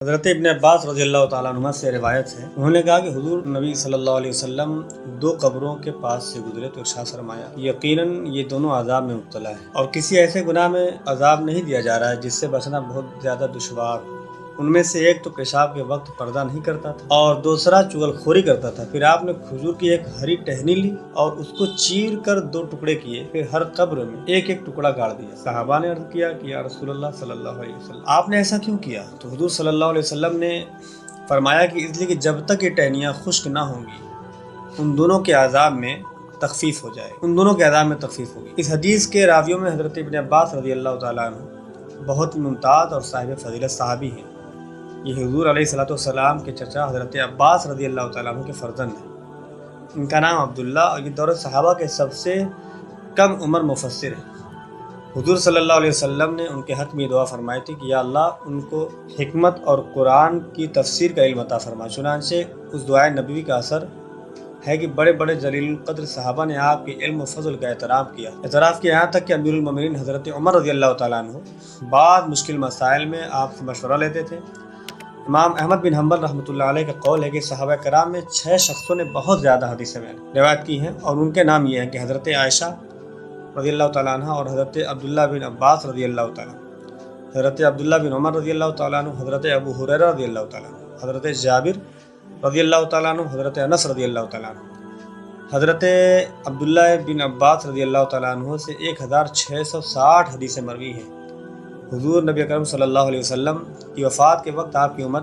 حضرت ابن عباس رضی اللہ تعالیٰ عنہ سے روایت ہے، انہوں نے کہا کہ حضور نبی صلی اللہ علیہ وسلم دو قبروں کے پاس سے گزرے تو ارشاد فرمایا یقیناً یہ دونوں عذاب میں مبتلا ہے اور کسی ایسے گناہ میں عذاب نہیں دیا جا رہا ہے جس سے بچنا بہت زیادہ دشوار ہو۔ ان میں سے ایک تو پیشاب کے وقت پردہ نہیں کرتا تھا اور دوسرا چغل خوری کرتا تھا۔ پھر آپ نے کھجور کی ایک ہری ٹہنی لی اور اس کو چیر کر دو ٹکڑے کیے، پھر ہر قبر میں ایک ایک ٹکڑا گاڑ دیا۔ صحابہ نے عرض کیا کہ یا رسول اللہ صلی اللہ علیہ وسلم آپ نے ایسا کیوں کیا؟ تو حضور صلی اللہ علیہ وسلم نے فرمایا کہ اس لیے کہ جب تک یہ ٹہنیاں خشک نہ ہوں گی ان دونوں کے عذاب میں تخفیف ہو جائے، ان دونوں کے عذاب میں تخفیف ہوگی۔ اس حدیث کے راویوں میں حضرت ابن عباس رضی اللہ تعالیٰ عنہ بہت ممتاز اور صاحب فضیلت صحابی ہیں۔ یہ حضور علیہ الصلوۃ والسلام کے چچا حضرت عباس رضی اللہ تعالیٰ عنہ کے فرزند ہیں۔ ان کا نام عبداللہ اور یہ دور صحابہ کے سب سے کم عمر مفسر ہیں۔ حضور صلی اللہ علیہ وسلم نے ان کے حق میں دعا فرمائی تھی کہ یا اللہ ان کو حکمت اور قرآن کی تفسیر کا علم عطا فرما۔ چنانچہ اس دعائے نبوی کا اثر ہے کہ بڑے بڑے جلیل القدر صحابہ نے آپ کے علم و فضل کا اعتراف کیا یہاں تک کہ امیر المومنین حضرت عمر رضی اللہ تعالیٰ عنہ بعض مشکل مسائل میں آپ سے مشورہ لیتے تھے۔ امام احمد بن حنبل رحمۃ اللہ علیہ کا قول ہے کہ صحابہ کرام میں 6 شخصوں نے بہت زیادہ حدیثیں روایت کی ہیں اور ان کے نام یہ ہیں کہ حضرت عائشہ رضی اللہ تعالیٰ عنہ اور حضرت عبداللہ بن عباس رضی اللہ تعالیٰ عنہ، حضرت عبداللہ بن عمر رضی اللہ تعالیٰ عنہ، حضرت ابو ہریرہ رضی اللہ تعالیٰ عنہ، حضرت جابر رضی اللہ تعالیٰ عنہ، حضرت انس رضی اللہ تعالیٰ عنہ۔ حضرت عبداللہ بن عباس رضی اللہ تعالیٰ عنہ سے 1660 حدیثیں مروی ہیں۔ حضور نبی اکرم صلی اللہ علیہ وسلم کی وفات کے وقت آپ کی عمر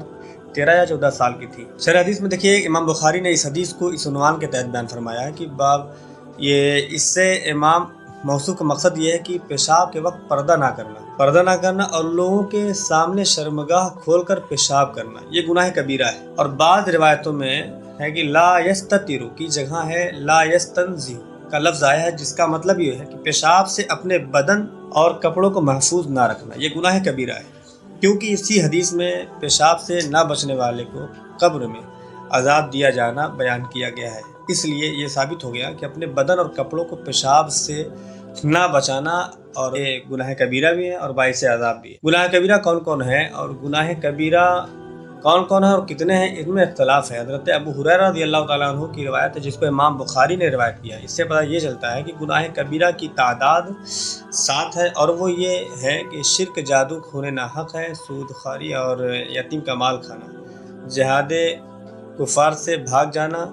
13 یا 14 سال کی تھی۔ شرح حدیث میں دیکھیے امام بخاری نے اس حدیث کو اس عنوان کے تحت بیان فرمایا ہے کہ باب اس سے امام موصوف کا مقصد یہ ہے کہ پیشاب کے وقت پردہ نہ کرنا اور لوگوں کے سامنے شرمگاہ کھول کر پیشاب کرنا یہ گناہ کبیرہ ہے۔ اور بعض روایتوں میں ہے کہ لا یستتر کی جگہ ہے لا یستنزہ کا لفظ آیا ہے، جس کا مطلب یہ ہے کہ پیشاب سے اپنے بدن اور کپڑوں کو محفوظ نہ رکھنا یہ گناہ کبیرہ ہے، کیونکہ اسی حدیث میں پیشاب سے نہ بچنے والے کو قبر میں عذاب دیا جانا بیان کیا گیا ہے۔ اس لیے یہ ثابت ہو گیا کہ اپنے بدن اور کپڑوں کو پیشاب سے نہ بچانا اور یہ گناہ کبیرہ بھی ہے اور باعث عذاب بھی ہے۔ گناہ کبیرہ کون کون ہے اور گناہ کبیرہ کون ہے اور کتنے ہیں، اس میں اختلاف ہے۔ حضرت ابو ہریرہ رضی اللہ تعالیٰ عنہ کی روایت ہے جس کو امام بخاری نے روایت کیا ہے۔ اس سے پتہ یہ چلتا ہے کہ گناہ کبیرہ کی تعداد 7 ہے اور وہ یہ ہے کہ شرک، جادو، خون ناحق ہے، سود خواری اور یتیم کا مال کھانا، جہاد کفار سے بھاگ جانا،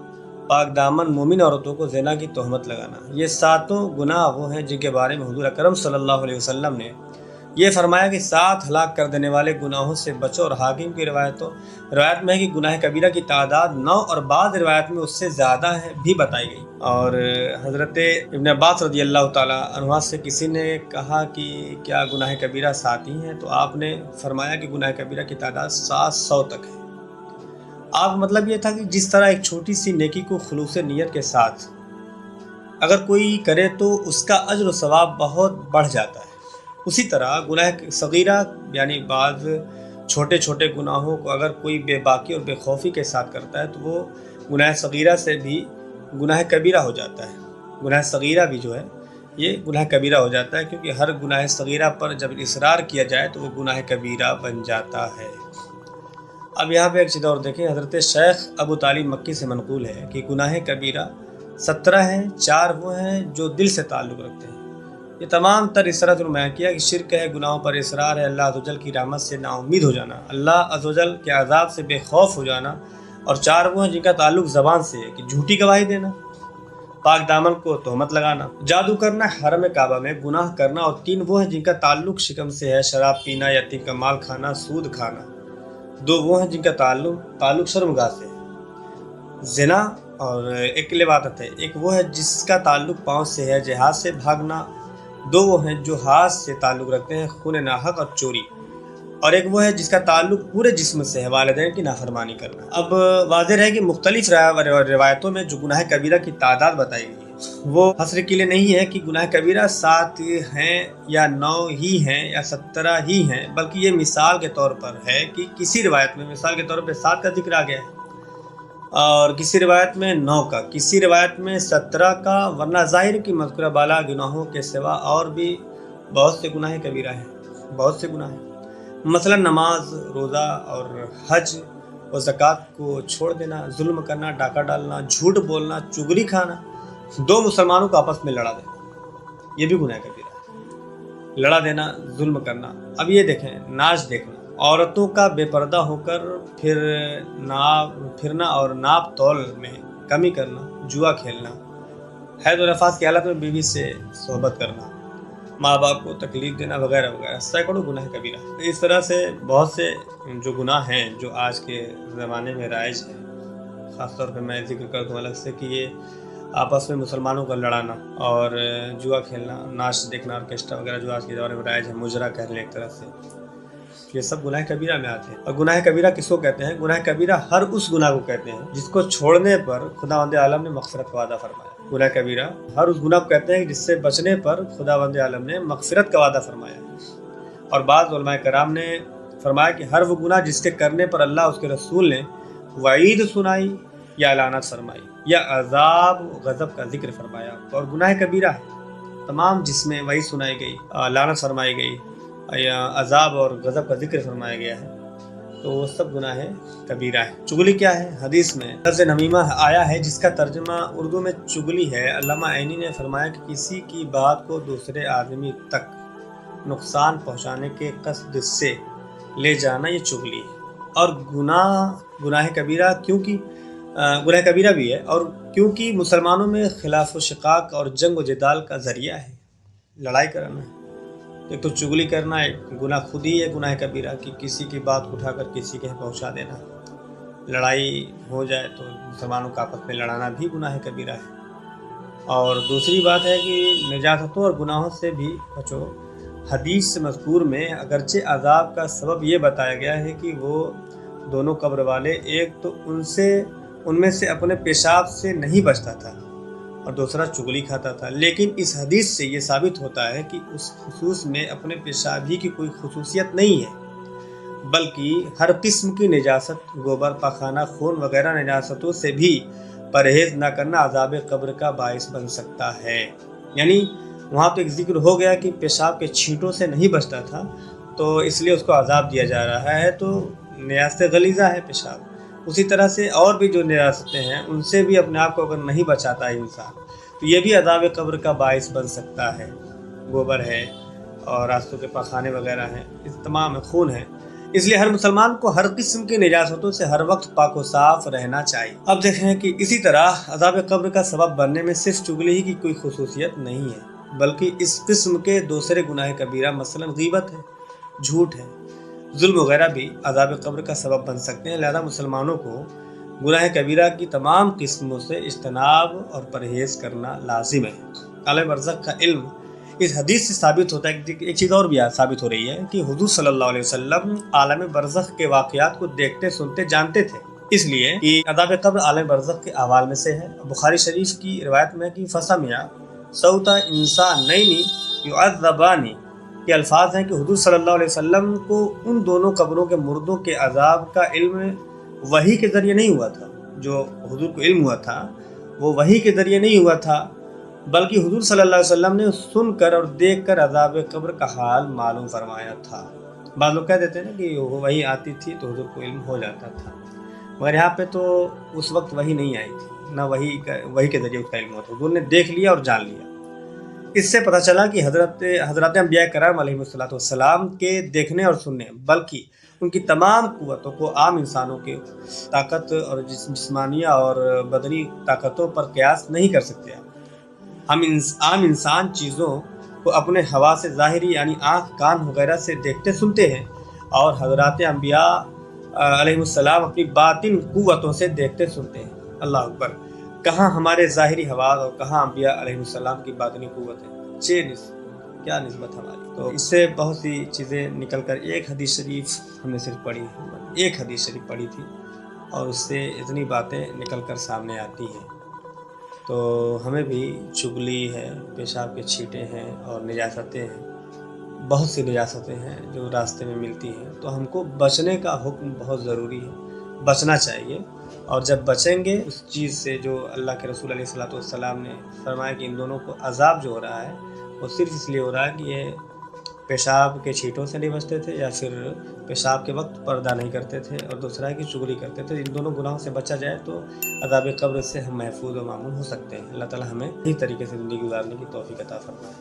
پاک دامن مومن عورتوں کو زنا کی تہمت لگانا۔ یہ 7 گناہ وہ ہیں جن کے بارے میں حضور اکرم صلی اللہ علیہ وسلم نے یہ فرمایا کہ 7 ہلاک کر دینے والے گناہوں سے بچو، اور حاکم کی روایت میں ہے کہ گناہ کبیرہ کی تعداد 9 اور بعض روایت میں اس سے زیادہ ہے بھی بتائی گئی۔ اور حضرت ابن عباس رضی اللہ تعالیٰ عنہ سے کسی نے کہا کہ کیا گناہ کبیرہ 7 ہی ہیں؟ تو آپ نے فرمایا کہ گناہ کبیرہ کی تعداد 700 تک ہے۔ آپ مطلب یہ تھا کہ جس طرح ایک چھوٹی سی نیکی کو خلوص نیت کے ساتھ اگر کوئی کرے تو اس کا اجر و ثواب بہت بڑھ جاتا ہے، اسی طرح گناہ صغیرہ یعنی بعض چھوٹے چھوٹے گناہوں کو اگر کوئی بے باکی اور بے خوفی کے ساتھ کرتا ہے تو وہ گناہ صغیرہ سے بھی گناہ کبیرہ ہو جاتا ہے۔ گناہ صغیرہ بھی جو ہے یہ گناہ کبیرہ ہو جاتا ہے، کیونکہ ہر گناہ صغیرہ پر جب اصرار کیا جائے تو وہ گناہ کبیرہ بن جاتا ہے۔ اب یہاں پہ ایک چیز اور دیکھیں، حضرت شیخ ابو طالب مکی سے منقول ہے کہ گناہ کبیرہ 17 ہیں، 4 وہ ہیں جو دل سے تعلق رکھتے ہیں۔ یہ تمام تر اس طرح نمایاں کیا کہ شرک ہے، گناہوں پر اصرار ہے، اللہ عز و جل کی رحمت سے نا امید ہو جانا، اللہ عز و جل کے عذاب سے بے خوف ہو جانا، اور 4 وہ ہیں جن کا تعلق زبان سے ہے کہ جھوٹی گواہی دینا، پاک دامن کو تہمت لگانا، جادو کرنا، حرم کعبہ میں گناہ کرنا، اور 3 وہ ہیں جن کا تعلق شکم سے ہے، شراب پینا، یتیم کا مال کھانا، سود کھانا۔ 2 وہ ہیں جن کا تعلق شرمگاہ سے ہے، زنا اور ایک لواطت ہے۔ ایک وہ ہے جس کا تعلق پاؤں سے ہے، جہاد سے بھاگنا۔ 2 وہ ہیں جو ہاتھ سے تعلق رکھتے ہیں، خون ناحق اور چوری۔ اور ایک وہ ہے جس کا تعلق پورے جسم سے ہے، والدین کی نافرمانی کرنا۔ اب واضح ہے کہ مختلف روایتوں میں جو گناہ کبیرہ کی تعداد بتائی گئی ہے وہ حصر کے لیے نہیں ہے کہ گناہ کبیرہ 7 ہیں یا 9 ہی ہیں یا 17 ہی ہیں، بلکہ یہ مثال کے طور پر ہے کہ کسی روایت میں مثال کے طور پر 7 کا ذکر آ گیا ہے اور کسی روایت میں 9 کا، کسی روایت میں 17 کا، ورنہ ظاہر کی مذکورہ بالا گناہوں کے سوا اور بھی بہت سے گناہ کبیرہ ہیں، بہت سے گناہ ہیں۔ مثلا نماز، روزہ اور حج اور زکوٰۃ کو چھوڑ دینا، ظلم کرنا، ڈاکہ ڈالنا، جھوٹ بولنا، چغلی کھانا، دو مسلمانوں کو آپس میں لڑا دینا، یہ بھی گناہ کبیرہ ہے۔ لڑا دینا، ظلم کرنا۔ اب یہ دیکھیں، ناچ دیکھنا، عورتوں کا بے پردہ ہو کر پھرنا اور ناپ تول میں کمی کرنا، جوا کھیلنا، حید و نفاس کی حالت میں بیوی سے صحبت کرنا، ماں باپ کو تکلیف دینا وغیرہ وغیرہ، سینکڑوں گناہ کبیرہ۔ اس طرح سے بہت سے جو گناہ ہیں جو آج کے زمانے میں رائج ہیں، خاص طور پہ میں ذکر کر دوں الگ سے کہ یہ آپس میں مسلمانوں کا لڑانا اور جوا کھیلنا، ناچ دیکھنا، آرکیسٹرا وغیرہ جو آج کے زمانے میں رائج ہے، مجرا کہہ لیں ایک طرح سے، یہ سب گناہ کبیرہ میں آتے ہیں۔ اور گناہ کبیرہ کس کو کہتے ہیں؟ گناہ کبیرہ ہر اس گناہ کو کہتے ہیں جس کو چھوڑنے پر خداوند عالم نے مغفرت کا وعدہ فرمایا۔ گناہ کبیرہ ہر اس گناہ کو کہتے ہیں جس سے بچنے پر خداوند عالم نے مغفرت کا وعدہ فرمایا۔ اور بعض علماء کرام نے فرمایا کہ ہر وہ گناہ جس کے کرنے پر اللہ اس کے رسول نے وعید سنائی یا لعنت فرمائی یا عذاب و غضب کا ذکر فرمایا، اور گناہ کبیرہ ہے تمام جس میں وعید سنائی گئی، لعنت فرمائی گئی یا عذاب اور غضب کا ذکر فرمایا گیا ہے، تو وہ سب گناہ کبیرہ ہے۔ چغلی کیا ہے؟ حدیث میں لفظ نمیمہ آیا ہے جس کا ترجمہ اردو میں چغلی ہے۔ علامہ عینی نے فرمایا کہ کسی کی بات کو دوسرے آدمی تک نقصان پہنچانے کے قصد سے لے جانا، یہ چغلی ہے۔ اور گناہ کبیرہ گناہ کبیرہ بھی ہے، اور کیونکہ مسلمانوں میں خلاف و شقاق اور جنگ و جدال کا ذریعہ ہے، لڑائی کرنا ہے۔ ایک تو چغلی کرنا ایک گناہ خود ہی ہے گناہ کبیرہ، کہ کسی کی بات اٹھا کر کسی کے پہنچا دینا، لڑائی ہو جائے تو مسلمانوں کا آپس میں لڑانا بھی گناہ کبیرہ ہے۔ اور دوسری بات ہے کہ نجاستوں اور گناہوں سے بھی بچو۔ حدیث مذکور میں اگرچہ عذاب کا سبب یہ بتایا گیا ہے کہ وہ دونوں قبر والے ایک تو ان میں سے اپنے پیشاب سے نہیں بچتا تھا اور دوسرا چغلی کھاتا تھا، لیکن اس حدیث سے یہ ثابت ہوتا ہے کہ اس خصوص میں اپنے پیشاب ہی کی کوئی خصوصیت نہیں ہے، بلکہ ہر قسم کی نجاست، گوبر، پاخانہ، خون وغیرہ نجاستوں سے بھی پرہیز نہ کرنا عذاب قبر کا باعث بن سکتا ہے۔ یعنی وہاں تو ایک ذکر ہو گیا کہ پیشاب کے چھینٹوں سے نہیں بچتا تھا تو اس لیے اس کو عذاب دیا جا رہا ہے، تو نجاست غلیظہ ہے پیشاب۔ اسی طرح سے اور بھی جو نجاستیں ہیں ان سے بھی اپنے آپ کو اگر نہیں بچاتا ہے انسان تو یہ بھی عذاب قبر کا باعث بن سکتا ہے۔ گوبر ہے اور راستوں کے پاخانے وغیرہ ہیں، اس تمام خون ہے، اس لیے ہر مسلمان کو ہر قسم کی نجاستوں سے ہر وقت پاک و صاف رہنا چاہیے۔ اب دیکھیں کہ اسی طرح عذاب قبر کا سبب بننے میں صرف چغلی ہی کی کوئی خصوصیت نہیں ہے، بلکہ اس قسم کے دوسرے گناہ کبیرہ مثلا غیبت ہے، جھوٹ ہے، ظلم وغیرہ بھی عذاب قبر کا سبب بن سکتے ہیں۔ لہذا مسلمانوں کو گناہ کبیرہ کی تمام قسموں سے اجتناب اور پرہیز کرنا لازم ہے۔ عالم برزخ کا علم اس حدیث سے ثابت ہوتا ہے کہ ایک چیز اور بھی ثابت ہو رہی ہے کہ حضور صلی اللہ علیہ وسلم عالم برزخ کے واقعات کو دیکھتے، سنتے، جانتے تھے، اس لیے کہ عذاب قبر عالم برزخ کے احوال میں سے ہے۔ بخاری شریف کی روایت میں کہ فسمع صوت انسانین یعذبان کے الفاظ ہیں کہ حضور صلی اللہ علیہ وسلم کو ان دونوں قبروں کے مردوں کے عذاب کا علم وحی کے ذریعے نہیں ہوا تھا۔ جو حضور کو علم ہوا تھا وہ وحی کے ذریعے نہیں ہوا تھا، بلکہ حضور صلی اللہ علیہ وسلم نے سن کر اور دیکھ کر عذاب قبر کا حال معلوم فرمایا تھا۔ بعض لوگ کہہ دیتے ہیں نا کہ وحی آتی تھی تو حضور کو علم ہو جاتا تھا، مگر یہاں پہ تو اس وقت وحی نہیں آئی تھی، نہ وحی کے ذریعے اس کا علم ہوا تھا، حضور نے دیکھ لیا اور جان لیا۔ اس سے پتہ چلا کہ حضرات انبیاء کرام علیہ السلام کے دیکھنے اور سننے بلکہ ان کی تمام قوتوں کو عام انسانوں کی طاقت اور جسمانیہ اور بدنی طاقتوں پر قیاس نہیں کر سکتے۔ ہم عام انسان چیزوں کو اپنے حواس ظاہری یعنی آنکھ، کان وغیرہ سے دیکھتے سنتے ہیں، اور حضرات انبیاء علیہ السلام اپنی باطن قوتوں سے دیکھتے سنتے ہیں۔ اللہ اکبر! کہاں ہمارے ظاہری حواس اور کہاں انبیاء علیہ السلام کی باطنی قوت ہے؟ کیا نسبت ہماری! تو اس سے بہت سی چیزیں نکل کر ایک حدیث شریف ہم نے صرف پڑھی، ایک حدیث شریف پڑھی تھی، اور اس سے اتنی باتیں نکل کر سامنے آتی ہیں۔ تو ہمیں بھی چغلی ہے، پیشاب کے چھینٹے ہیں اور نجاستیں ہیں، بہت سی نجاستیں ہیں جو راستے میں ملتی ہیں، تو ہم کو بچنے کا حکم بہت ضروری ہے، بچنا چاہیے۔ اور جب بچیں گے اس چیز سے جو اللہ کے رسول علیہ السلام نے فرمایا کہ ان دونوں کو عذاب جو ہو رہا ہے وہ صرف اس لیے ہو رہا ہے کہ یہ پیشاب کے چھینٹوں سے نہیں بچتے تھے یا پھر پیشاب کے وقت پردہ نہیں کرتے تھے، اور دوسرا ہے کہ چغلی کرتے تھے۔ ان دونوں گناہوں سے بچا جائے تو عذاب قبر سے ہم محفوظ و معمون ہو سکتے ہیں۔ اللہ تعالی ہمیں اس طریقے سے زندگی گزارنے کی توفیق عطا فرمائے۔